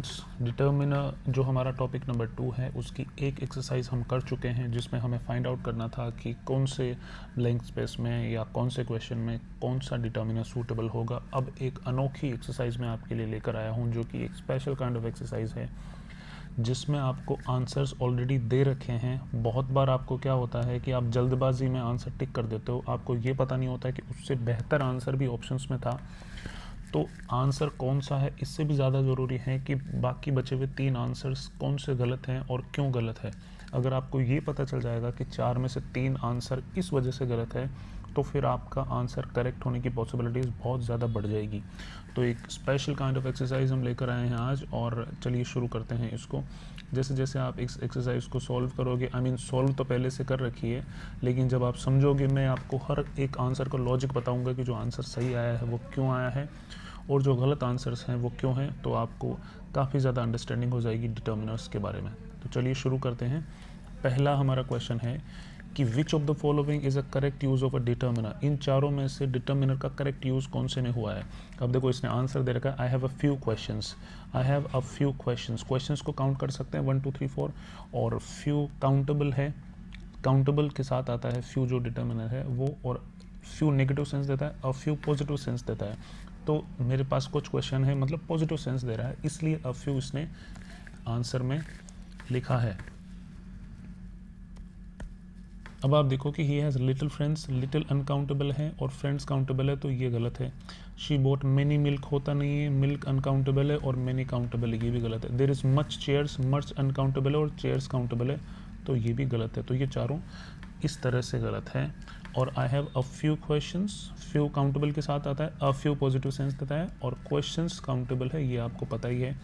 Students, determiner जो हमारा topic number 2 है उसकी एक एक्सरसाइज हम कर चुके हैं जिसमें हमें फाइंड आउट करना था कि कौन से ब्लैंक स्पेस में या कौन से क्वेश्चन में कौन सा डिटर्मिनर सूटेबल होगा। अब एक अनोखी एक्सरसाइज मैं आपके लिए लेकर आया हूं जो कि एक स्पेशल काइंड ऑफ एक्सरसाइज है जिसमें आपको आंसर्स ऑलरेडी दे रखे हैं। बहुत बार आपको क्या होता है कि आप जल्दबाजी में आंसर टिक कर देते हो, आपको ये पता नहीं होता है कि उससे बेहतर आंसर भी ऑप्शंस में था। तो आंसर कौन सा है इससे भी ज़्यादा ज़रूरी है कि बाकी बचे हुए 3 आंसर्स कौन से गलत हैं और क्यों गलत है। अगर आपको ये पता चल जाएगा कि 4 में से 3 आंसर इस वजह से गलत है तो फिर आपका आंसर करेक्ट होने की पॉसिबिलिटीज़ बहुत ज़्यादा बढ़ जाएगी। तो एक स्पेशल काइंड ऑफ एक्सरसाइज हम लेकर आए हैं आज, और चलिए शुरू करते हैं इसको। जैसे जैसे आप इस एक्सरसाइज को सॉल्व करोगे, सॉल्व तो पहले से कर रखी है, लेकिन जब आप समझोगे मैं आपको हर एक आंसर का लॉजिक बताऊंगा कि जो आंसर सही आया है वो क्यों आया है और जो गलत आंसर्स हैं वो क्यों हैं, तो आपको काफ़ी ज़्यादा अंडरस्टैंडिंग हो जाएगी डिटर्मिनर्स के बारे में। तो चलिए शुरू करते हैं। पहला हमारा क्वेश्चन है कि which of the following is a correct use of a determiner. इन चारों में से डिटर्मिनर का करेक्ट यूज़ कौन से में हुआ है। अब देखो इसने आंसर दे रखा है, I have a few questions. I have a few questions, questions को काउंट कर सकते हैं 1 2 3 4, और फ्यू काउंटेबल है, काउंटेबल के साथ आता है फ्यू जो डिटर्मिनर है वो, और फ्यू नेगेटिव सेंस देता है और फ्यू पॉजिटिव सेंस देता है। तो मेरे पास कुछ क्वेश्चन है मतलब पॉजिटिव सेंस दे रहा है, इसलिए अ फ्यू इसने आंसर में लिखा है। अब आप देखो कि he has little friends, little uncountable है और फ्रेंड्स काउंटेबल है, तो ये गलत है। शी बोट मेनी मिल्क होता नहीं है, मिल्क अनकाउंटेबल है और मेनी काउंटेबल है, ये भी गलत है। There is much chairs, much uncountable है और चेयर्स काउंटेबल है, तो ये भी गलत है। तो ये चारों इस तरह से गलत है। और I have a few questions, few countable के साथ आता है, अ फ्यू पॉजिटिव सेंस देता है, और क्वेश्चंस काउंटेबल है, ये आपको पता ही है,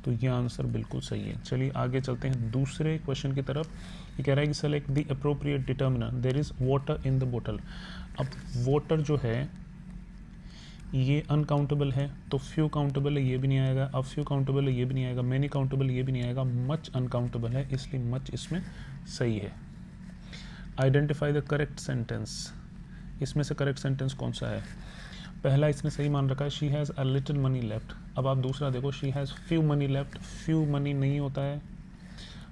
तो ये आंसर बिल्कुल सही है। चलिए आगे चलते हैं दूसरे क्वेश्चन की तरफ। ये कह रहा है कि select the appropriate determiner, there is water in the बोतल। अब वाटर जो है ये अनकाउंटेबल है, तो फ्यू काउंटेबल है, ये भी नहीं आएगा। अब फ्यू काउंटेबल है, ये भी नहीं आएगा। मैनी काउंटेबल, ये भी नहीं आएगा। मच अनकाउंटेबल है, इसलिए मच इसमें सही है। आइडेंटिफाई द करेक्ट सेंटेंस, इसमें से करेक्ट सेंटेंस कौन सा है। पहला इसने सही मान रखा है, she has a little money left. अब आप दूसरा देखो, she has few money left, few money नहीं होता है।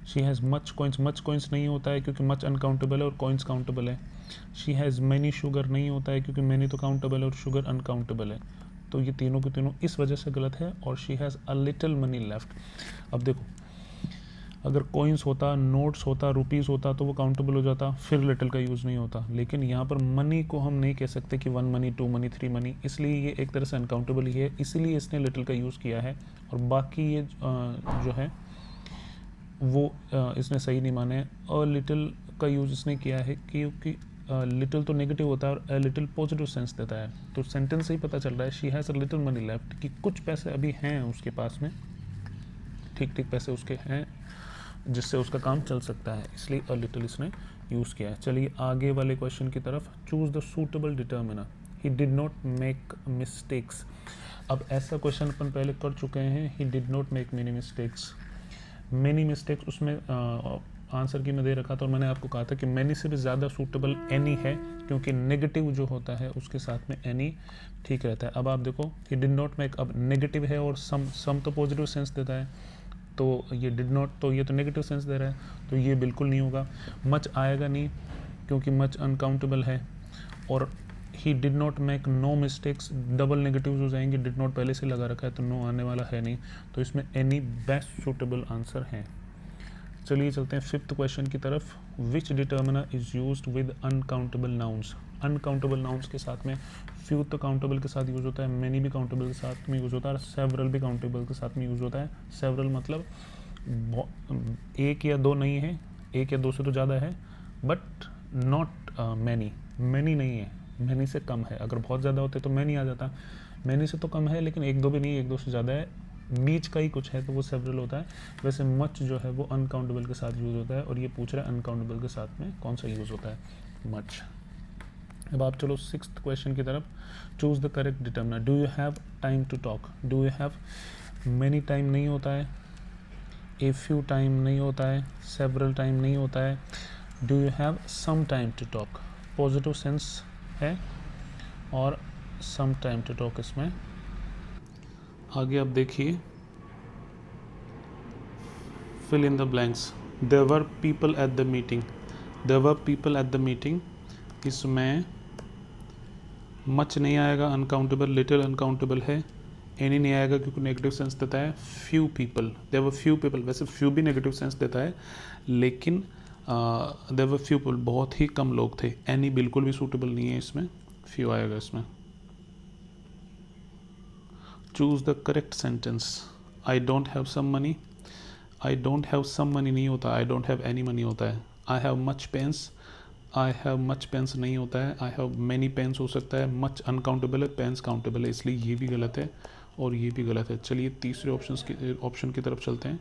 शी हैज़ मच कॉइन्स नहीं होता है क्योंकि मच अनकाउंटेबल है और कॉइन्स काउंटेबल है। शी हैज़ मैनी शुगर नहीं होता है क्योंकि मैनी तो काउंटेबल है और शुगर अनकाउंटेबल है, तो ये तीनों के तीनों इस वजह से गलत है। और she has a little money left, अब देखो अगर कॉइन्स होता, नोट्स होता, रुपीज़ होता तो वो काउंटेबल हो जाता, फिर लिटिल का यूज़ नहीं होता। लेकिन यहाँ पर मनी को हम नहीं कह सकते कि 1 मनी 2 मनी 3 मनी, इसलिए ये एक तरह से अनकाउंटेबल ही है, इसीलिए इसने लिटिल का यूज़ किया है। और बाकी ये जो है वो इसने सही नहीं माने। अ लिटिल का यूज़ इसने किया है क्योंकि लिटिल तो नेगेटिव होता है और अ लिटिल पॉजिटिव सेंस देता है, तो सेंटेंस से ही पता चल रहा है she has a little money left कि कुछ पैसे अभी हैं उसके पास में, ठीक ठीक पैसे उसके हैं जिससे उसका काम चल सकता है, इसलिए अ लिटिल इसने यूज़ किया है। चलिए आगे वाले क्वेश्चन की तरफ। Choose the suitable determiner, he did not make mistakes. अब ऐसा क्वेश्चन अपन पहले कर चुके हैं, ही did not make many mistakes. Many mistakes उसमें आंसर की मैं दे रखा था और मैंने आपको कहा था कि मैनी से भी ज़्यादा सूटेबल एनी है क्योंकि नेगेटिव जो होता है उसके साथ में एनी ठीक रहता है। अब आप देखो ही डिड नॉट मेक, अब नेगेटिव है और सम तो पॉजिटिव सेंस देता है, तो ये डिड नॉट, तो ये तो नेगेटिव सेंस दे रहा है, तो ये बिल्कुल नहीं होगा। मच आएगा नहीं क्योंकि मच अनकाउंटेबल है, और he did not make no mistakes, double negatives हो जाएंगे, डिड नॉट पहले से लगा रखा है तो नो आने वाला है नहीं, तो इसमें एनी बेस्ट सूटेबल आंसर है। चलिए चलते हैं फिफ्थ क्वेश्चन की तरफ। Which determiner is used with uncountable nouns. Uncountable nouns के साथ में फ्यू तो काउंटेबल के साथ यूज़ होता है, मैनी भी काउंटेबल के साथ में यूज़ होता है, और सेवरल भी काउंटेबल के साथ में यूज़ होता है। सेवरल मतलब एक या दो नहीं है, एक या दो से तो ज़्यादा है, बट नॉट मैनी, मैनी नहीं है, मैनी से कम है। अगर बहुत ज़्यादा होते तो मैनी आ जाता, मैनी से तो कम है लेकिन एक दो भी नहीं, एक दो से ज़्यादा है, बीच का ही कुछ है तो वो सेवरल होता है। वैसे मच जो है वो अनकाउंटेबल के साथ यूज़ होता है, और ये पूछ रहा है अनकाउंटेबल के साथ में कौन सा यूज़ होता है, मच। अब आप चलो सिक्स्थ क्वेश्चन की तरफ। Choose the correct determiner. Do you have time to talk, do you have many time नहीं होता है, ए फ्यू टाइम नहीं होता है, सेवरल टाइम नहीं होता है, do you have some time to talk positive sense है, और सम टाइम टू टॉक इसमें। आगे आप देखिए fill in the blanks. There were people at the meeting. There were people at the meeting. इसमें much नहीं आएगा, uncountable, little uncountable है, any नहीं आएगा क्योंकि नेगेटिव सेंस देता है. few people, there were few people. वैसे few भी नेगेटिव सेंस देता है, लेकिन there were few people, बहुत ही कम लोग थे. any बिल्कुल भी सूटेबल नहीं है इसमें, few आएगा इसमें. choose the correct sentence. I don't have some money. I don't have some money नहीं होता, I don't have any money होता है. I have much pens. I have much pens नहीं होता है, I have many pens हो सकता है. much uncountable है, pens countable है, इसलिए ये भी गलत है और ये भी गलत है. चलिए तीसरे ऑप्शन की तरफ चलते हैं.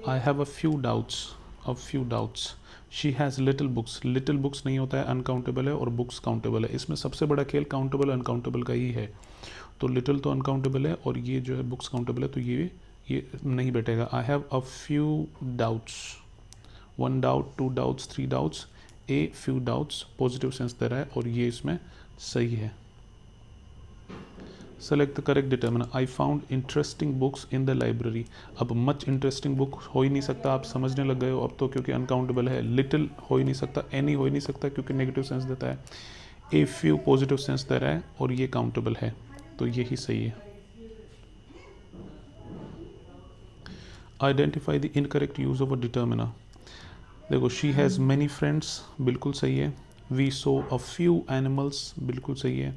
I have a few doubts. A few doubts. She has little books. Little books नहीं होता है, uncountable है, और books countable है. इसमें सबसे बड़ा खेल countable uncountable का ही है. तो little तो uncountable है और ये जो है books countable है, तो ये नहीं बैठेगा. I have a few doubts. 1 doubt, 2 doubts, 3 doubts. A few doubts positive sense दे रहा है और ये इसमें सही है. Select the correct determiner. I found interesting books in the library. अब मच इंटरेस्टिंग बुक हो ही नहीं सकता, आप समझने लग गए हो अब तो, क्योंकि अनकाउंटेबल है. लिटिल हो ही नहीं सकता, एनी हो ही नहीं सकता क्योंकि नेगेटिव सेंस देता है. ए फ्यू पॉजिटिव सेंस दे रहा है और ये काउंटेबल है, तो यही सही है. Identify the incorrect use of a determiner. देखो, शी हैज़ मैनी फ्रेंड्स बिल्कुल सही है. We saw a few animals बिल्कुल सही है.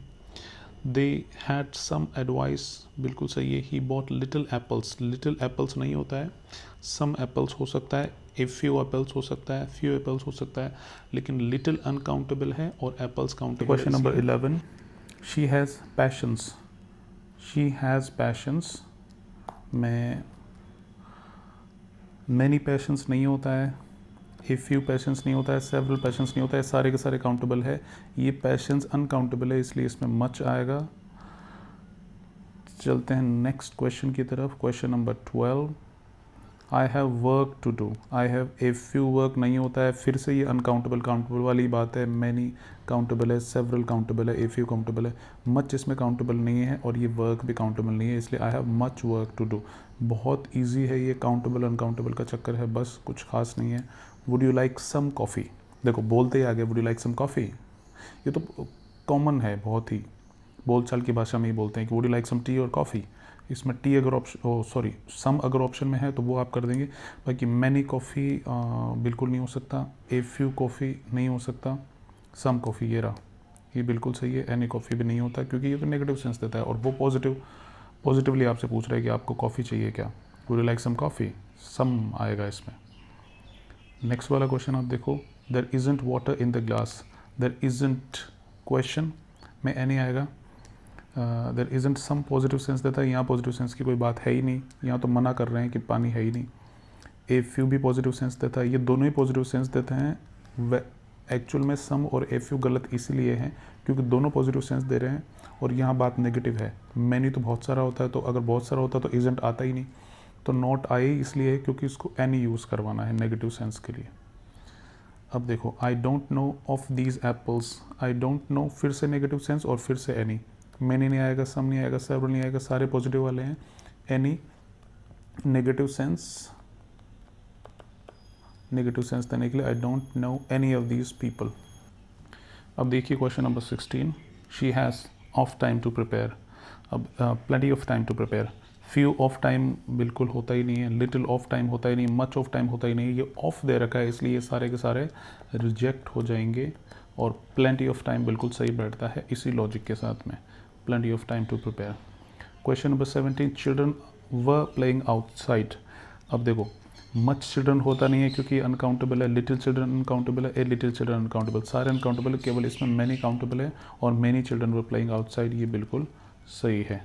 दे हैड सम एडवाइस बिल्कुल सही है. He bought little apples. Little apples नहीं होता है, सम एप्पल्स हो सकता है, ए फ्यू एप्पल्स हो सकता है, फ्यू एप्पल्स हो सकता है, लेकिन लिटिल अनकाउंटेबल है और apples countable. Question number 11. She has patience. She has patience में मैनी पैशंस नहीं होता है, ए फ्यू पैशंस नहीं होता है, सेवरल पैशंस नहीं होता है, सारे के सारे काउंटेबल है. ये पैशंस अनकाउंटेबल है, इसलिए इसमें मच आएगा. चलते हैं नेक्स्ट क्वेश्चन की तरफ. Question number 12. I have work to do. I have a few work नहीं होता है, फिर से ये अनकाउंटेबल काउंटेबल वाली बात है. मैनी काउंटेबल है, सेवरल काउंटेबल है, ए फ्यू काउंटेबल है. मच इसमें काउंटेबल नहीं है और ये वर्क भी काउंटेबल नहीं है, इसलिए I have much work to do. बहुत ईजी है ये, काउंटेबल अनकाउंटेबल का चक्कर है बस, कुछ खास नहीं है. Would you like some coffee. देखो, बोलते ही आगे would you like some coffee, ये तो कॉमन है, बहुत ही बोलचाल की भाषा में ही बोलते हैं कि would you like some tea और कॉफ़ी. इसमें टी अगर ऑप्शन सम अगर ऑप्शन में है तो वो आप कर देंगे. बाकी मैनी कॉफ़ी बिल्कुल नहीं हो सकता, ए फ्यू कॉफ़ी नहीं हो सकता, सम कॉफ़ी ये रहा, ये बिल्कुल सही है. एनी कॉफ़ी भी नहीं होता क्योंकि ये तो नेगेटिव सेंस देता है और वो पॉजिटिवली आपसे पूछ रहा है कि आपको कॉफ़ी चाहिए क्या. Would you like some coffee, some आएगा इसमें. नेक्स्ट वाला क्वेश्चन आप देखो. There isn't water in the glass. There isn't question में एनी आएगा. There isn't some positive sense देता है, यहाँ पॉजिटिव सेंस की कोई बात है ही नहीं, यहाँ तो मना कर रहे हैं कि पानी है ही नहीं. ए फ्यू भी पॉजिटिव सेंस देता है, ये दोनों ही पॉजिटिव सेंस देते हैं. एक्चुअल में सम और ए फ्यू गलत इसीलिए हैं क्योंकि दोनों पॉजिटिव सेंस दे रहे हैं और यहाँ बात नेगेटिव है. मैनी तो बहुत सारा होता है, तो अगर बहुत सारा होता है तो इजंट आता ही नहीं, तो नॉट आए इसलिए है क्योंकि इसको एनी यूज़ करवाना है नेगेटिव सेंस के लिए. अब देखो, आई don't no of these apples. I don't no फिर से नेगेटिव सेंस और फिर से एनी. मैनी नहीं आएगा, सम नहीं आएगा, सेवरल नहीं आएगा, सारे पॉजिटिव वाले हैं. एनी नेगेटिव सेंस देने के लिए I don't know any of these people. अब देखिए question number 16. She has of time to prepare. अब plenty of time to prepare. Few of time बिल्कुल होता ही नहीं है, लिटिल ऑफ टाइम होता ही नहीं, मच ऑफ टाइम होता ही नहीं. ये ऑफ दे रखा है इसलिए ये सारे के सारे रिजेक्ट हो जाएंगे और प्लेंटी ऑफ टाइम बिल्कुल सही बैठता है इसी लॉजिक के साथ में. Plenty of time to prepare. Question number 17. Children were playing outside. अब देखो, मच चिल्ड्रन होता नहीं है क्योंकि अनकाउंटेबल है. लिटिल चिल्ड्रन अनकाउंटेबल है, ए लिटिल चिल्ड्रन अनकाउंटेबल, सारे अनकाउंटेबल है, केवल इसमें मैनी काउंटेबल है और many children were playing outside, ये बिल्कुल सही है.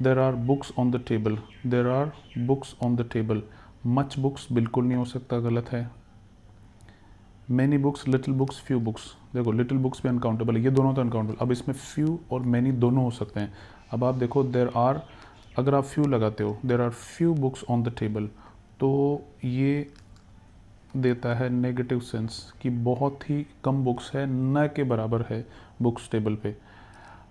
There are books on the table. There are books on the table. Much books बिल्कुल नहीं हो सकता, गलत है. Many books, little books, few books. देखो, लिटिल बुक्स भी अनकाउंटेबल है, ये दोनों तो अनकाउंटेबल. अब इसमें फ्यू और मैनी दोनों हो सकते हैं. अब आप देखो, देर आर, अगर आप फ्यू लगाते हो, there are few books on the table, तो ये देता है नेगेटिव सेंस कि बहुत ही कम बुक्स है, न के बराबर है बुक्स टेबल पे.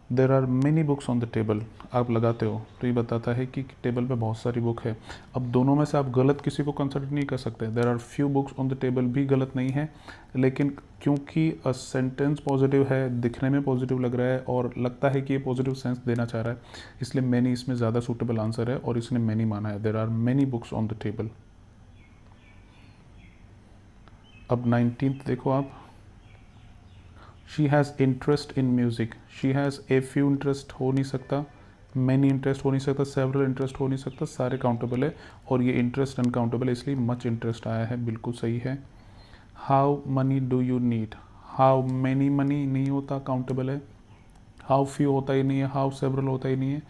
There are many books on the table, आप लगाते हो तो ये बताता है कि टेबल पे बहुत सारी बुक है। अब दोनों में से आप गलत किसी को कंसिडर नहीं कर सकते। There are few books on the table भी गलत नहीं है, लेकिन क्योंकि सेंटेंस पॉजिटिव है, दिखने में पॉजिटिव लग रहा है और लगता है कि ये पॉजिटिव सेंस देना चाह रहा है, इसलिए मैनी इसमें ज़्यादा सूटेबल आंसर है और इसने मैनी माना है। There are many books on the table. अब 19th देखो आप, she has interest in music. She has a few interest हो नहीं सकता, मैनी इंटरेस्ट हो नहीं सकता, सेवरल इंटरेस्ट हो नहीं सकता, सारे काउंटेबल है और ये इंटरेस्ट अनकाउंटेबल है, इसलिए मच इंटरेस्ट आया है, बिल्कुल सही है। How many do you need, how many money नहीं होता, काउंटेबल है। हाउ फ्यू होता ही नहीं है, हाउ सेवरल होता ही नहीं है,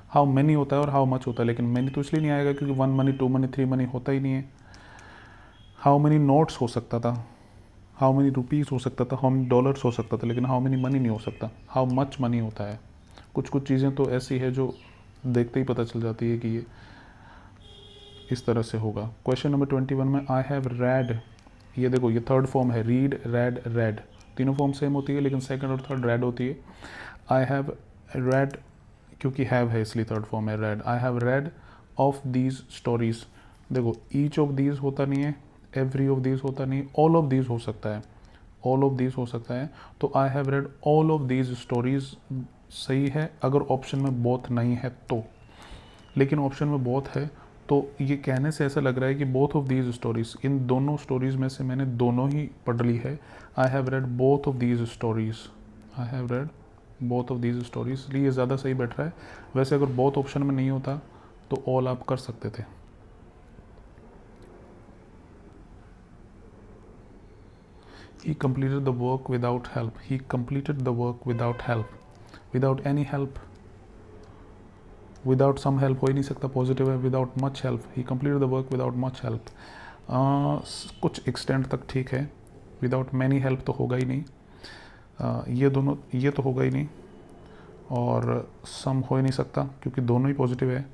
हाउ मैनी होता है और हाउ मच होता है, लेकिन मैनी तो इसलिए नहीं आएगा क्योंकि 1 मनी 2 मनी 3 मनी होता ही नहीं है। हाउ मनी नोट्स हो सकता था, हाउ मनी रुपीज़ हो सकता था, हाउ मनी डॉलर्स हो सकता था, लेकिन हाउ मनी मनी नहीं हो सकता। हाउ मच मनी होता है। कुछ कुछ चीज़ें तो ऐसी है जो देखते ही पता चल जाती है कि ये इस तरह से होगा। क्वेश्चन नंबर 21 में आई हैव रेड, ये देखो ये थर्ड फॉर्म है, रीड रेड रेड, तीनों फॉर्म सेम होती है लेकिन सेकंड और थर्ड रेड होती है। आई हैव रेड क्योंकि हैव है इसलिए थर्ड फॉर्म है red. I have rid of these stories, देखो ईच ऑफ दीज होता नहीं है, एवरी ऑफ दीज होता नहीं, ऑल ऑफ दीज हो सकता है, ऑल ऑफ दीज हो सकता है, तो I have read all of these stories सही है अगर ऑप्शन में बोथ नहीं है तो, लेकिन ऑप्शन में बोथ है तो ये कहने से ऐसा लग रहा है कि बोथ ऑफ दीज स्टोरीज, इन दोनों स्टोरीज में से मैंने दोनों ही पढ़ ली है। I have red both of these stories, I have red both of these stories, इसलिए ये ज़्यादा सही बैठ रहा है। वैसे अगर बोथ ऑप्शन में नहीं होता तो ऑल आप कर सकते थे। He completed the work without help. He completed the work without help. Without any help. Without some help हो ही नहीं सकता, पॉजिटिव है। Without much help. He completed the work without much help. कुछ एक्सटेंट तक ठीक है। Without many help तो होगा ही नहीं। ये दोनों, ये तो होगा ही नहीं और सम हो ही नहीं सकता क्योंकि दोनों ही पॉजिटिव है।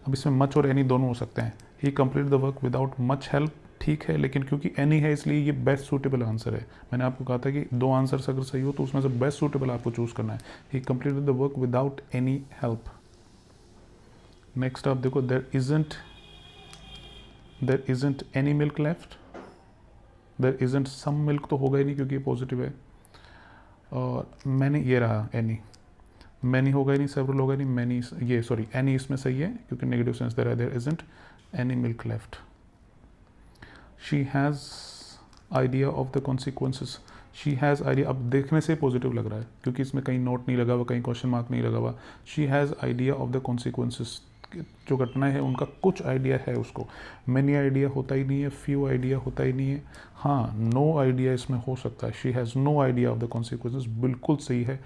अब इसमें मच और एनी दोनों हो सकते हैं। He completed the work without much help ठीक है, लेकिन क्योंकि एनी है इसलिए ये बेस्ट सूटेबल आंसर है। मैंने आपको कहा था कि दो आंसर्स अगर सही हो तो उसमें से बेस्ट सूटेबल आपको चूज करना है। He completed the work without any help. Next आप देखो, there isn't any milk left, there isn't some milk तो होगा ही नहीं क्योंकि ये पॉजिटिव है। और मैंने ये रहा एनी, मैनी होगा ही नहीं, सेवरल होगा ही नहीं, मैनी ये सॉरी एनी इसमें सही है क्योंकि नेगेटिव सेंस दे रहा है। There isn't any milk left. She has idea of the consequences, she has idea, अब देखने से पॉजिटिव लग रहा है क्योंकि इसमें कहीं नोट नहीं लगा हुआ, कहीं क्वेश्चन मार्क नहीं लगा हुआ। She has idea of the consequences, जो घटनाएं हैं उनका कुछ आइडिया है उसको। मैनी आइडिया होता ही नहीं है, फ्यू आइडिया होता ही नहीं है, हाँ नो आइडिया इसमें हो सकता है। She has no idea of the consequences बिल्कुल सही है।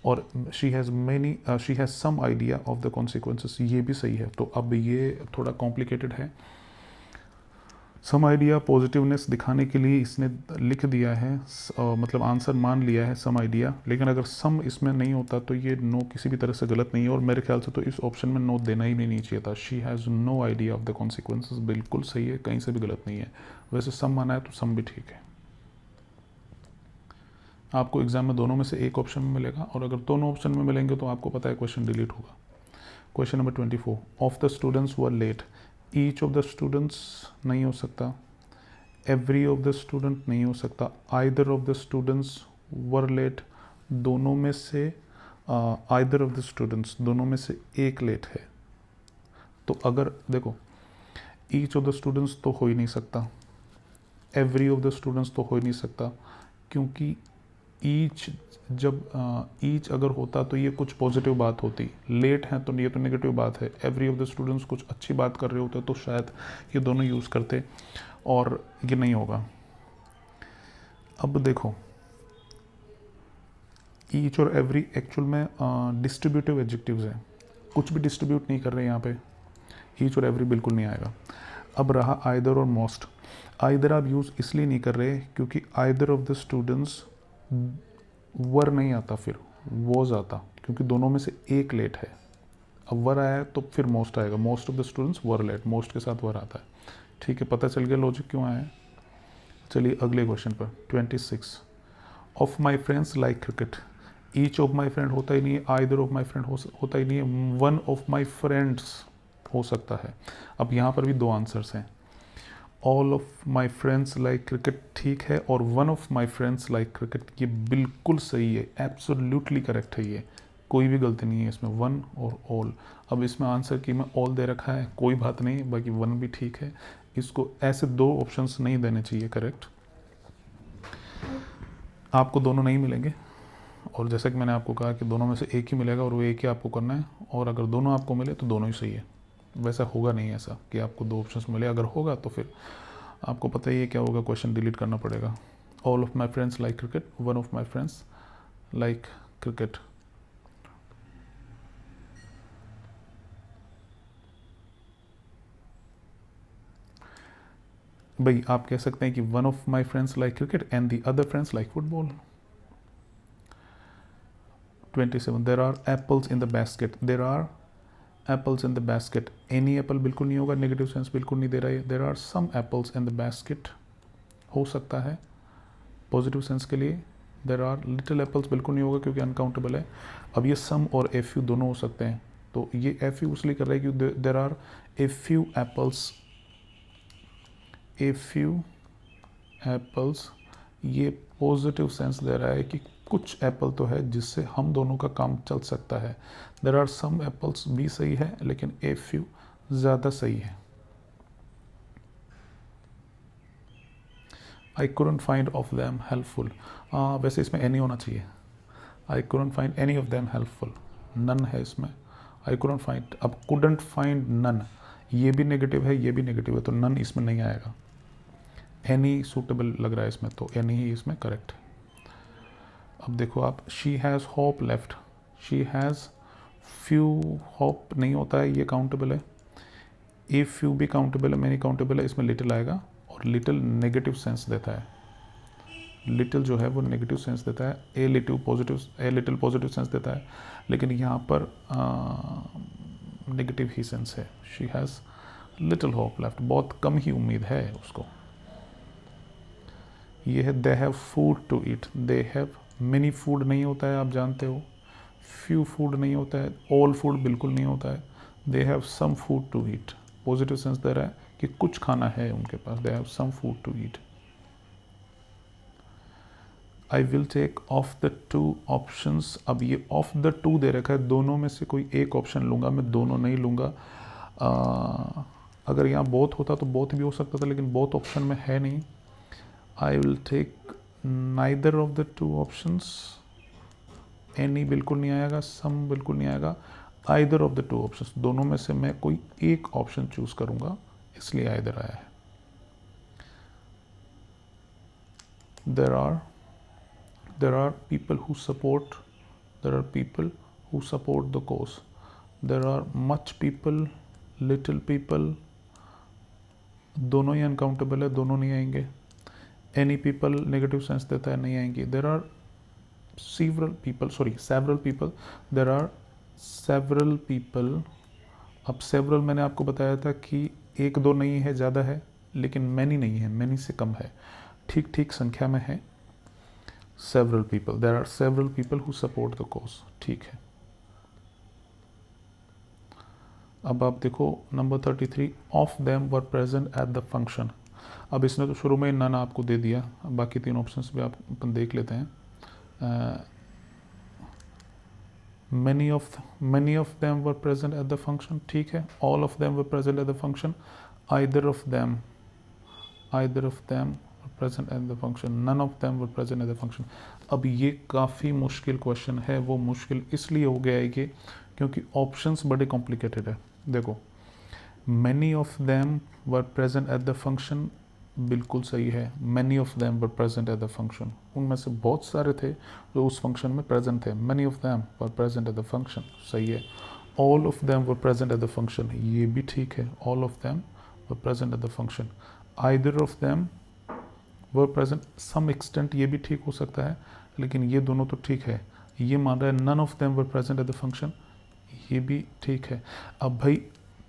और she has some idea of the consequences ये भी सही है। तो अब ये थोड़ा कॉम्प्लिकेटेड है। सम आइडिया पॉजिटिवनेस दिखाने के लिए इसने लिख दिया है, मतलब आंसर मान लिया है सम आइडिया, लेकिन अगर सम इसमें नहीं होता तो ये नो किसी भी तरह से गलत नहीं है और मेरे ख्याल से तो इस ऑप्शन में नो देना ही नहीं चाहिए था। She has no idea of the consequences बिल्कुल सही है, कहीं से भी गलत नहीं है। वैसे सम माना है तो सम भी ठीक है। आपको एग्जाम में दोनों में से एक ऑप्शन में मिलेगा और अगर दोनों ऑप्शन में मिलेंगे तो आपको पता है क्वेश्चन डिलीट होगा। Question number 24, of the students were late, each of the students नहीं हो सकता, एवरी ऑफ द स्टूडेंट नहीं हो सकता, either of the students were late, दोनों में से आइदर ऑफ द स्टूडेंट्स, दोनों में से एक लेट है। तो अगर देखो ईच ऑफ द स्टूडेंट्स तो हो ही नहीं सकता, एवरी ऑफ द स्टूडेंट्स तो हो ही नहीं सकता क्योंकि ईच ईच अगर होता तो ये कुछ पॉजिटिव बात होती, लेट है तो ये तो नेगेटिव बात है। एवरी ऑफ द स्टूडेंट्स कुछ अच्छी बात कर रहे होते तो शायद ये दोनों यूज़ करते और ये नहीं होगा। अब देखो ईच और एवरी एक्चुअल में डिस्ट्रीब्यूटिव एडजेक्टिव्स हैं, कुछ भी डिस्ट्रीब्यूट नहीं कर रहे यहाँ पे, ईच और एवरी बिल्कुल नहीं आएगा। अब रहा आइदर और मोस्ट, आइदर आप यूज़ इसलिए नहीं कर रहे क्योंकि आइदर ऑफ द स्टूडेंट्स वर नहीं आता, फिर वॉज आता क्योंकि दोनों में से एक लेट है। अब वर आया है तो फिर मोस्ट आएगा, most of the students were late, most के साथ वर आता है। ठीक है, पता चल गया लॉजिक क्यों आया है। चलिए अगले क्वेश्चन पर 26, of my friends like cricket, each of my friend होता ही नहीं है, आइदर ऑफ माई फ्रेंड होता ही नहीं है, वन ऑफ माई फ्रेंड्स हो सकता है। अब यहाँ पर भी दो आंसर्स हैं, all of my friends like cricket ठीक है, और one of my friends like cricket, ये बिल्कुल सही है, एब्सोल्युटली करेक्ट है, ये कोई भी गलती नहीं है इसमें, वन और ऑल। अब इसमें आंसर की में ऑल दे रखा है, कोई बात नहीं, बाकी वन भी ठीक है। इसको ऐसे दो ऑप्शंस नहीं देने चाहिए करेक्ट, आपको दोनों नहीं मिलेंगे, और जैसा कि मैंने आपको कहा कि दोनों में से एक ही मिलेगा और वो एक ही आपको करना है, और अगर दोनों आपको मिले तो दोनों ही सही है। वैसा होगा नहीं ऐसा कि आपको दो ऑप्शंस मिले, अगर होगा तो फिर आपको पता ही है क्या होगा, क्वेश्चन डिलीट करना पड़ेगा। All of my friends like cricket, one of my friends like cricket. भाई आप कह सकते हैं कि one of my friends like cricket and the other friends like football. 27 there are apples in the basket, there are apples in the basket, any apple बिल्कुल नहीं होगा, negative sense बिल्कुल नहीं दे रहा है। There are some apples in the basket हो सकता है पॉजिटिव सेंस के लिए। देर आर लिटिल एप्पल्स बिल्कुल नहीं होगा क्योंकि अनकाउंटेबल है। अब ये सम और ए फ्यू दोनों हो सकते हैं, तो ये ए फ्यू इसलिए कर रहा है कि there are a few apples, a few apples, ये पॉजिटिव सेंस दे रहा है कि कुछ एप्पल तो है जिससे हम दोनों का काम चल सकता है। देर आर सम एप्पल्स भी सही है, लेकिन ए फ्यू ज़्यादा सही है। I couldn't find of them helpful, वैसे इसमें एनी होना चाहिए। I couldn't find any of them helpful, none है इसमें। आई couldn't फाइंड, अब couldn't फाइंड नन, ये भी नेगेटिव है, ये भी नेगेटिव है, तो नन इसमें नहीं आएगा। एनी सूटेबल लग रहा है इसमें, तो एनी ही इसमें करेक्ट है। अब देखो आप, she has hope left, she has few, hope नहीं होता है, ये काउंटेबल है। ए फ्यू भी काउंटेबल है, मैनी काउंटेबल है, इसमें लिटिल आएगा, और लिटिल नेगेटिव सेंस देता है। लिटिल जो है वो नेगेटिव सेंस देता है, ए लिटिल पॉजिटिव सेंस देता है, लेकिन यहाँ पर नेगेटिव ही सेंस है। She has little hope left, बहुत कम ही उम्मीद है उसको। ये है they have food to eat, they have many food नहीं होता है, आप जानते हो। फ्यू फूड नहीं होता है, ऑल फूड बिल्कुल नहीं होता है। They have some food to eat, positive sense दे रहा है कि कुछ खाना है उनके पास। They have some food to eat. I will take off the two options, अब ये ऑफ द टू दे रखा है, दोनों में से कोई एक ऑप्शन लूँगा मैं, दोनों नहीं लूँगा। अगर यहाँ बोथ होता तो बोथ भी हो सकता था, लेकिन बोथ ऑप्शन में है नहीं। I will take neither of the two options, any बिल्कुल नहीं आएगा, सम बिल्कुल नहीं आएगा, either of the two options, दोनों में से मैं कोई एक ऑप्शन चूज करूंगा, इसलिए आइदर आया है। there are people who support the cause, there are much people, little people, दोनों ही अनकाउंटेबल है, दोनों नहीं आएंगे। एनी पीपल नेगेटिव सेंस देता है, नहीं आएंगे। There are several people, there are several people। अब several मैंने आपको बताया था कि एक दो नहीं है, ज़्यादा है, लेकिन many नहीं है, many से कम है, ठीक ठीक संख्या में है। several people, there are several people who support the cause, ठीक है। अब आप देखो number 33, of them were present at the function. अब इसने तो शुरू में नन आपको दे दिया, बाकी तीन ऑप्शंस भी आप अपन देख लेते हैं। many of them were present at the function, ठीक है। all of them were present at the function, either of them were present at the function, none of them were present at the function। अब ये काफ़ी मुश्किल question है, वो मुश्किल इसलिए हो गया है कि क्योंकि ऑप्शंस बड़े कॉम्प्लिकेटेड है। देखो many of them were present at the function बिल्कुल सही है, many of them were present at the function, उनमें से बहुत सारे थे जो उस फंक्शन में प्रेजेंट थे। many of them were present at the function, सही है। all of them were present at the function, ये भी ठीक है, all of them were present at the function। either of them were present, some extent ये भी ठीक हो सकता है, लेकिन ये दोनों तो ठीक है। ये मान रहा है none of them were present at the function, ये भी ठीक है। अब भाई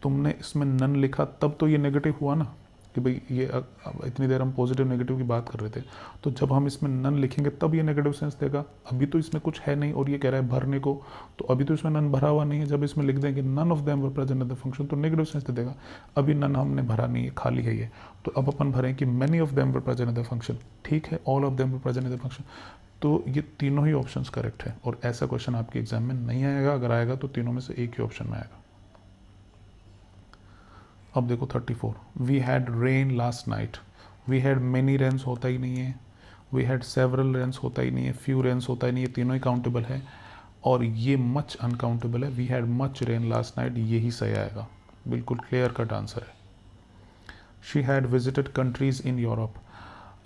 तुमने इसमें नन लिखा तब तो ये नेगेटिव हुआ ना, कि भाई ये अब इतनी देर हम पॉजिटिव नेगेटिव की बात कर रहे थे, तो जब हम इसमें नन लिखेंगे तब ये नेगेटिव सेंस देगा। अभी तो इसमें कुछ है नहीं और ये कह रहा है भरने को, तो अभी तो इसमें नन भरा हुआ नहीं है। जब इसमें लिख देंगे none of them were present in the function, तो नेगेटिव सेंस दे देगा। अभी नन हमने भरा नहीं है, खाली है ये। तो अब अपन भरें कि many of them were present in the function, ठीक है, all of them were present in the function. तो ये तीनों ही ऑप्शंस करेक्ट है, और ऐसा क्वेश्चन आपके एग्जाम में नहीं आएगा, अगर आएगा तो तीनों में से एक ही ऑप्शन में आएगा। अब देखो 34, we had rain last night. We had many rains होता ही नहीं है, वी हैड सेवरल रेन्स होता ही नहीं है, फ्यू रेन्स होता ही नहीं है, तीनों ही काउंटेबल है, और ये मच अनकाउंटेबल है। We had much rain last night, यही सही आएगा, बिल्कुल क्लियर कट आंसर है। She had visited countries in Europe.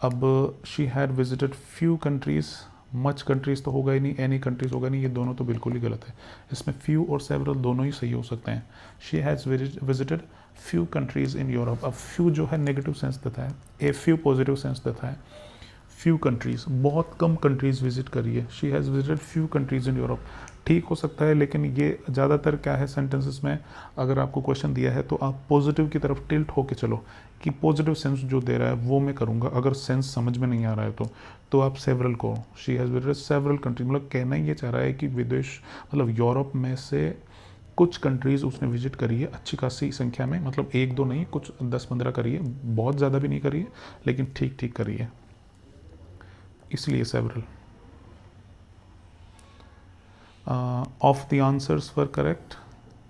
अब she had visited few countries, much countries तो होगा ही नहीं, एनी कंट्रीज होगा नहीं, ये दोनों तो बिल्कुल ही गलत है। इसमें फ्यू और सेवरल दोनों ही सही हो सकते हैं। She has visited few countries in Europe. अब फ्यू जो है नेगेटिव सेंस देता है, ए फ्यू पॉजिटिव सेंस देता है। फ्यू कंट्रीज, बहुत कम कंट्रीज विजिट करी है। She has visited few countries in Europe, ठीक हो सकता है, लेकिन ये ज़्यादातर क्या है सेंटेंसेस में, अगर आपको क्वेश्चन दिया है तो आप पॉजिटिव की तरफ टिल्ट होके चलो कि पॉजिटिव सेंस जो दे रहा है वो मैं करूँगा। अगर सेंस समझ में नहीं आ रहा है तो आप सेवरल को, she has visited several countries, मतलब कहना ये चाह रहा है कि विदेश, मतलब यूरोप में से कुछ कंट्रीज़ उसने विजिट करी है अच्छी खासी संख्या में, मतलब एक दो नहीं, कुछ 10-15 करी है, बहुत ज़्यादा भी नहीं करी है, लेकिन ठीक ठीक करी है, इसलिए several. Of the answers were correct.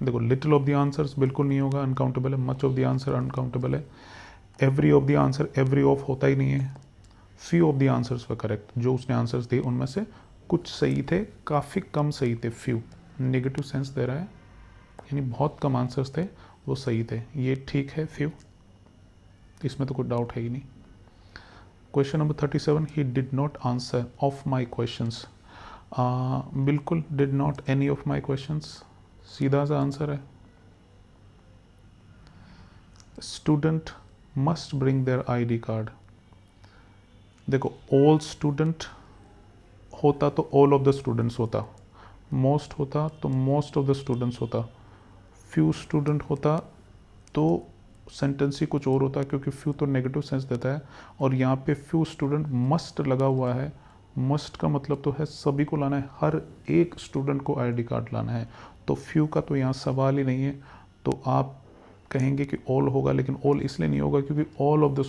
देखो लिटिल ऑफ द आंसर्स बिल्कुल नहीं होगा, अनकाउंटेबल है। Much of the answer uncountable है। Every of the answer, every of होता ही नहीं है। Few of the answers were correct, जो उसने आंसर्स दिए उनमें से कुछ सही थे, काफ़ी कम सही थे। फ्यू नेगेटिव सेंस दे रहा है, यानी बहुत कम आंसर्स थे वो सही थे, ये ठीक है फ्यू, इसमें तो कोई डाउट है ही नहीं। Question number 37, he did not answer of my questions. बिल्कुल did not any of my questions, सीधा सा आंसर है। Student must bring their ID card. देखो ऑल स्टूडेंट होता तो ऑल ऑफ द स्टूडेंट्स होता, मोस्ट होता तो मोस्ट ऑफ द स्टूडेंट्स होता, फ्यू स्टूडेंट होता तो सेंटेंस ही कुछ और होता, क्योंकि फ्यू तो नेगेटिव सेंस देता है, और यहाँ पे फ्यू स्टूडेंट मस्ट लगा हुआ है। मस्ट का मतलब तो है सभी को लाना है, हर एक स्टूडेंट को ID कार्ड लाना है, तो फ्यू का तो यहाँ सवाल ही नहीं है। तो आप कहेंगे कि ऑल होगा, लेकिन ऑल इसलिए नहीं होगा क्योंकि ऑल ऑफ द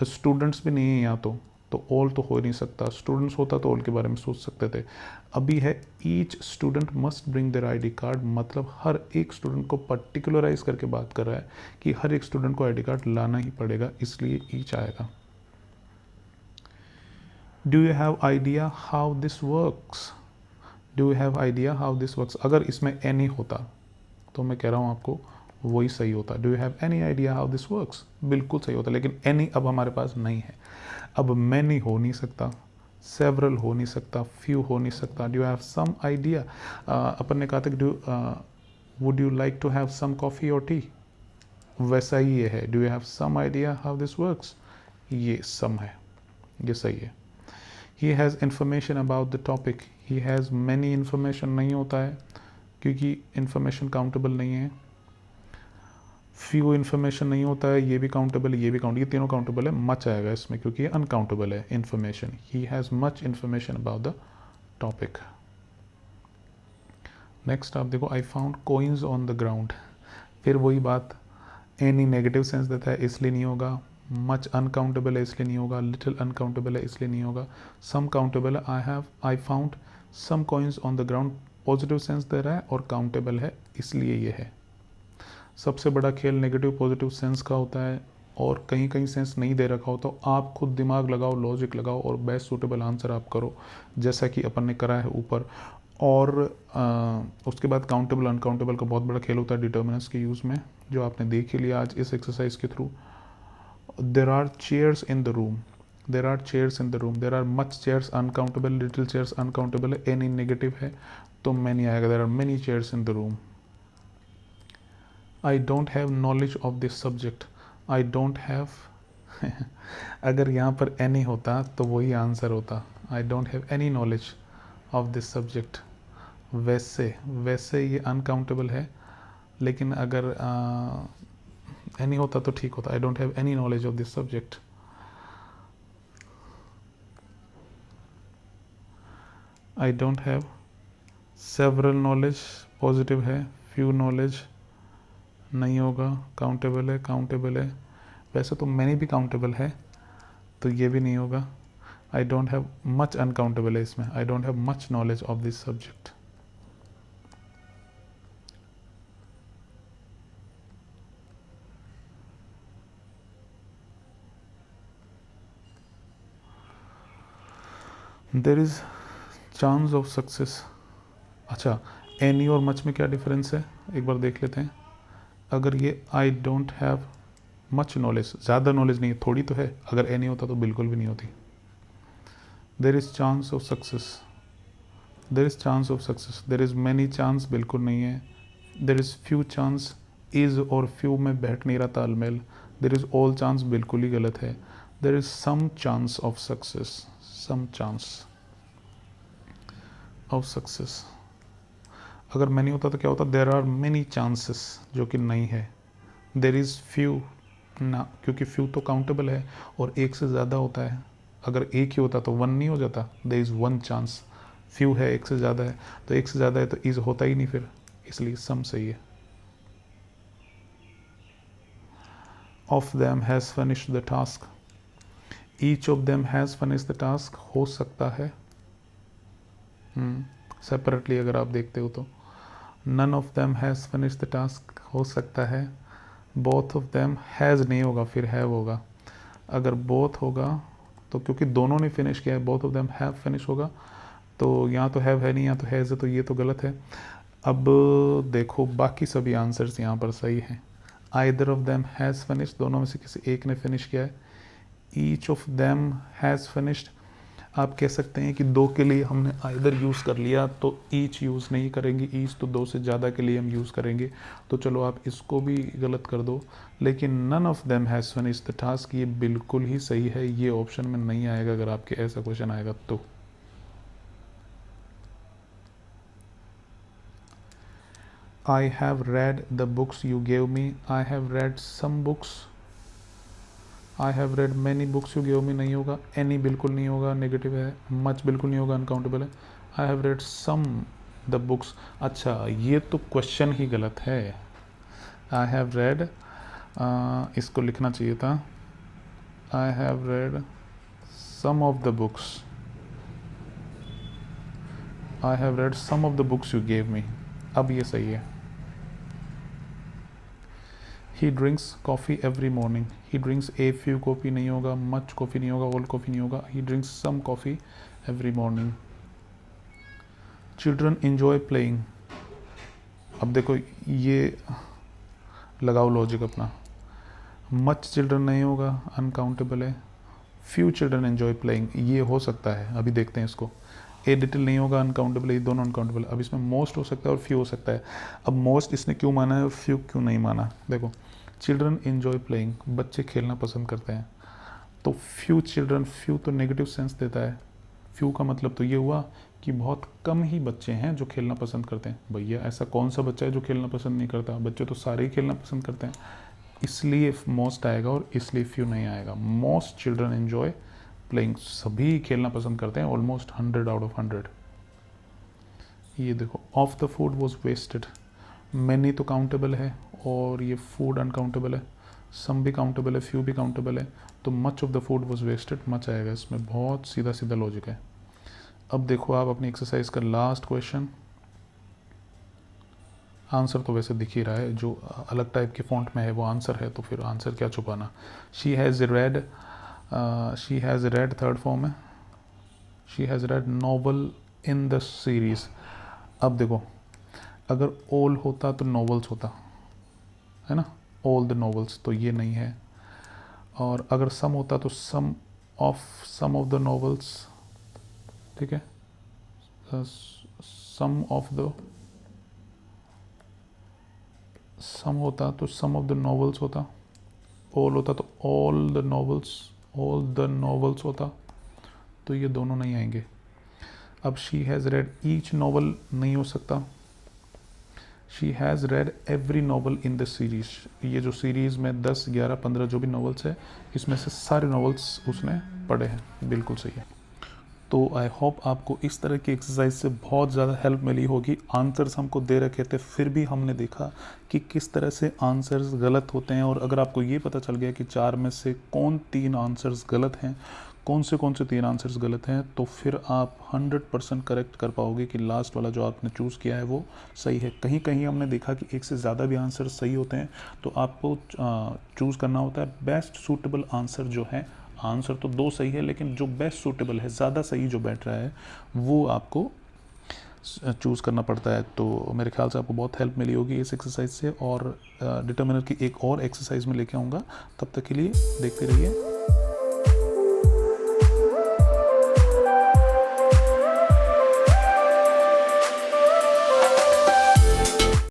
स्टूडेंट्स भी नहीं है यहाँ, तो ऑल तो हो नहीं सकता। स्टूडेंट्स होता तो ऑल के बारे में सोच सकते थे। अभी है each student must bring their ID card, मतलब हर एक स्टूडेंट को पर्टिकुलराइज करके बात कर रहा है कि हर एक स्टूडेंट को ID कार्ड लाना ही पड़ेगा, इसलिए ईच आएगा। Do you have idea how this works. Do you have idea how this works, अगर इसमें एनी होता तो मैं कह रहा हूँ आपको वही सही होता। Do you have any idea how this works, बिल्कुल सही होता, लेकिन एनी अब हमारे पास नहीं है। अब मैनी हो नहीं सकता, सेवरल हो नहीं सकता, फ्यू हो नहीं सकता। Do you have some idea, अपन ने कहा था कि would you like to have some coffee और टी, वैसा ही ये है। Do you have some idea how this works, ये सम है, ये सही है। He has information about the topic. He has many information नहीं होता है क्योंकि इन्फॉर्मेशन काउंटेबल नहीं है। फ्यू इन्फॉर्मेशन नहीं होता है, ये भी काउंटेबल है, ये भी काउंट, ये तीनों काउंटेबल है। मच आएगा इसमें क्योंकि ये अनकाउंटेबल है information. He has much information about the topic. Next आप देखो, I found coins on the ground. फिर वही बात, एनी नेगेटिव सेंस देता है इसलिए नहीं होगा, मच अनकाउंटेबल है इसलिए नहीं होगा, लिटिल अनकाउंटेबल है इसलिए नहीं होगा, सम काउंटेबल है। I found some coins on the ground positive sense दे रहा है और काउंटेबल है इसलिए ये है। सबसे बड़ा खेल नेगेटिव पॉजिटिव सेंस का होता है, और कहीं कहीं सेंस नहीं दे रखा हो तो आप खुद दिमाग लगाओ, लॉजिक लगाओ और बेस्ट सूटेबल आंसर आप करो, जैसा कि अपन ने करा है ऊपर। और उसके बाद काउंटेबल अनकाउंटेबल का बहुत बड़ा खेल होता है डिटर्मिनेंट्स के यूज़ में, जो आपने देख ही लिया आज इस एक्सरसाइज के थ्रू। There are chairs in the room, there are chairs in the room, there are much chairs uncountable, little chairs uncountable है, एनी नेगेटिव है तो मैनी आएगा। There are many chairs in the room. I don't have knowledge of this subject. I don't have अगर यहाँ पर any होता तो वही आंसर होता। I don't have any knowledge of this subject. वैसे ये अनकाउंटेबल है, लेकिन अगर एनी होता तो ठीक होता. I don't have any knowledge of this subject. I don't have several knowledge positive है, फ्यू नॉलेज नहीं होगा, काउंटेबल है, काउंटेबल है. वैसे तो मैनी भी काउंटेबल है तो ये भी नहीं होगा. आई डोंट हैव मच अनकाउंटेबल है इसमें. आई don't have much knowledge of this subject. There is chance of success. अच्छा, एनी और मच में क्या डिफरेंस है एक बार देख लेते हैं. अगर ये आई डोंट हैव मच नॉलेज, ज़्यादा नॉलेज नहीं है, थोड़ी तो है. अगर एनी होता तो बिल्कुल भी नहीं होती. There is chance of success. There is chance of success. There is many chance बिल्कुल नहीं है. There is few chance. Is और फ्यू में बैठ नहीं रहा तालमेल. देर इज़ ऑल चांस बिल्कुल ही गलत है. There is some chance of success. Some chance of success. अगर मैनी होता तो क्या होता, देर आर मैनी चांसेस, जो कि नहीं है. देर इज़ फ्यू ना, क्योंकि फ्यू तो काउंटेबल है और एक से ज़्यादा होता है. अगर एक ही होता तो वन नहीं हो जाता. There is one chance. Few है, एक से ज़्यादा है, तो एक से ज़्यादा है तो इज़ होता ही नहीं फिर, इसलिए सम सही है. Of them has finished the task. Each of them has finished the task हो सकता है सेपरेटली अगर आप देखते हो तो. None of them has finished the task हो सकता है. बोथ ऑफ देम हैज़ नहीं होगा, फिर हैव होगा. अगर बोथ होगा तो क्योंकि दोनों ने फिनिश किया है, both of them have finish होगा, तो यहाँ तो हैव है नहीं, यहाँ तो हैज़ है, तो ये तो गलत है. अब देखो बाकी सभी आंसर्स यहाँ पर सही हैं. Either of them has finish, दोनों में से किसी एक ने फिनिश किया है. Each of them has finished, आप कह सकते हैं कि दो के लिए हमने आइदर यूज़ कर लिया तो ईच यूज़ नहीं करेंगे. ईच तो दो से ज़्यादा के लिए हम यूज़ करेंगे, तो चलो आप इसको भी गलत कर दो. लेकिन none of them has finished the task ये बिल्कुल ही सही है. ये ऑप्शन में नहीं आएगा अगर आपके ऐसा क्वेश्चन आएगा तो. I have read the books you gave me. I have read some books. I have read many books you gave me नहीं होगा. एनी बिल्कुल नहीं होगा, नेगेटिव है. मच बिल्कुल नहीं होगा, अनकाउंटेबल है. I have read some the books. अच्छा, ये तो क्वेश्चन ही गलत है. आई हैव रेड, इसको लिखना चाहिए था I have read some of the books. I have read some of the books you gave me. अब ये सही है. He drinks coffee every morning. He drinks a few coffee नहीं होगा, मच कॉफ़ी नहीं होगा, ऑल कॉफ़ी नहीं होगा. He drinks some coffee every morning. Children enjoy playing. अब देखो ये लगाओ लॉजिक अपना. मच चिल्ड्रन नहीं होगा, अनकाउंटेबल है. फ्यू चिल्ड्रन एन्जॉय प्लेइंग ये हो सकता है, अभी देखते हैं इसको. ए लिटिल नहीं होगा, अनकाउंटेबल है. ये दोनों अनकाउंटेबल. अब इसमें मोस्ट हो सकता है और फ्यू हो सकता है. अब मोस्ट इसने क्यों माना है और फ्यू क्यों नहीं माना. देखो, चिल्ड्रन इन्जॉय प्लेइंग, बच्चे खेलना पसंद करते हैं. तो फ्यू चिल्ड्रन, फ्यू तो नेगेटिव सेंस देता है. फ्यू का मतलब तो ये हुआ कि बहुत कम ही बच्चे हैं जो खेलना पसंद करते हैं. भैया ऐसा कौन सा बच्चा है जो खेलना पसंद नहीं करता. बच्चे तो सारे ही खेलना पसंद करते हैं, इसलिए मोस्ट आएगा और इसलिए फ्यू नहीं आएगा. मोस्ट चिल्ड्रन एन्जॉय प्लेइंग, सभी खेलना पसंद करते हैं. Almost 100 out of 100. ये देखो, of the food was wasted. Many तो काउंटेबल है और ये फूड अनकाउंटेबल है. सम भी काउंटेबल है, फ्यू भी काउंटेबल है. तो much of the food was wasted, much आएगा इसमें. बहुत सीधा सीधा लॉजिक है. अब देखो आप अपनी एक्सरसाइज का लास्ट क्वेश्चन. आंसर तो वैसे दिख ही रहा है, जो अलग टाइप के फॉन्ट में है वो आंसर है, तो फिर आंसर क्या छुपाना. She has read, she has read third form है. She has read novel in the series. अब देखो, अगर ऑल होता तो नॉवेल्स होता है ना, ऑल द नॉवेल्स, तो ये नहीं है. और अगर सम होता तो सम ऑफ द नॉवेल्स. ठीक है, सम होता तो सम ऑफ द नॉवेल्स होता. ऑल होता तो ऑल द नॉवेल्स होता. तो ये दोनों नहीं आएंगे. अब she has red each novel नहीं हो सकता. She has red every novel in the series. ये जो सीरीज़ में 10, 11, 15 जो भी नॉवेल्स है, इसमें से सारे नॉवेल्स उसने पढ़े हैं। बिल्कुल सही है। तो आई होप आपको इस तरह की एक्सरसाइज से बहुत ज़्यादा हेल्प मिली होगी। आंसर्स हमको दे रखे थे, फिर भी हमने देखा कि किस तरह से आंसर्स गलत होते हैं। और अगर आपको ये पता चल गया कि 4 में से कौन 3 आंसर्स गलत हैं, कौन से 3 आंसर्स गलत हैं, तो फिर आप 100% करेक्ट कर पाओगे कि लास्ट वाला जो आपने चूज़ किया है वो सही है। कहीं कहीं हमने देखा कि एक से ज़्यादा भी आंसर सही होते हैं, तो आपको चूज़ करना होता है बेस्ट सूटेबल आंसर जो है। आंसर तो 2 सही है, लेकिन जो बेस्ट सूटेबल है, ज़्यादा सही जो बैठ रहा है, वो आपको चूज़ करना पड़ता है। तो मेरे ख्याल से आपको बहुत हेल्प मिली होगी इस एक्सरसाइज से। और डिटर्मिनर की एक और एक्सरसाइज में लेके आऊँगा। तब तक के लिए देखते रहिए।